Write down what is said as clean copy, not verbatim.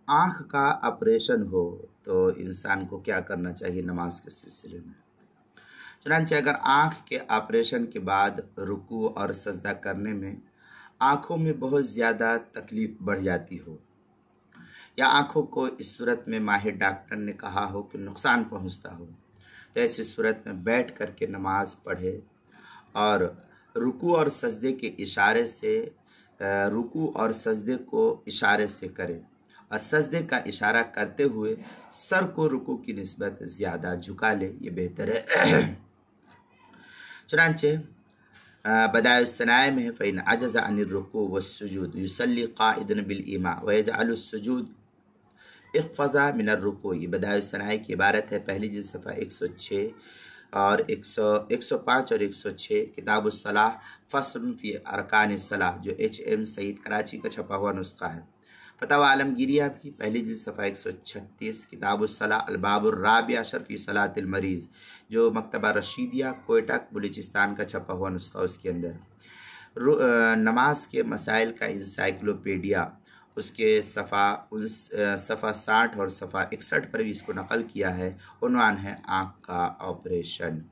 आँख का ऑपरेशन हो तो इंसान को क्या करना चाहिए नमाज के सिलसिले में। चुनांचे अगर आँख के ऑपरेशन के बाद रुकू और सजदा करने में आँखों में बहुत ज़्यादा तकलीफ बढ़ जाती हो या आँखों को इस सूरत में माहिर डॉक्टर ने कहा हो कि नुकसान पहुँचता हो, तो ऐसी सूरत में बैठ करके नमाज पढ़े और रुकू और सजदे के इशारे से रुकू और सजदे को इशारे से करे और सजदे का इशारा करते हुए सर को रुकू की निस्बत ज़्यादा झुका ले, ये बेहतर है। चुनांचे बदाउस्सनाए में फ़इन अजज़ा अनिर रुकू वस्सुजूद युसल्ली क़ाइदन बिल इमा व यजअलुस सुजूद इख्फ़ज़ा मिनर रुकू। ये बदाउस्सनाए की इबारत है, पहली जिल्द सफ़ा 106 और 105 और 106, किताबुस सलाह फ़स्ल फ़ी अरकानिस सलाह, जो HM सईद कराची का छपा हुआ नुस्खा है। फतवा आलमगीरिया भी पहली जिल्द सफ़ा 136, किताबुस सलाह अलबाबुर राबिआ अशर फ़ी सलातिल मरीज़, जो मकतबा रशीदिया कोयटा बलूचिस्तान का छपा हुआ नुस्खा, उसके अंदर नमाज के मसाइल का इंसाइक्लोपीडिया उसके सफ़ा 60 और सफ़ा 61 पर भी इसको नकल किया है। उन्वान है आँख का ऑपरेशन।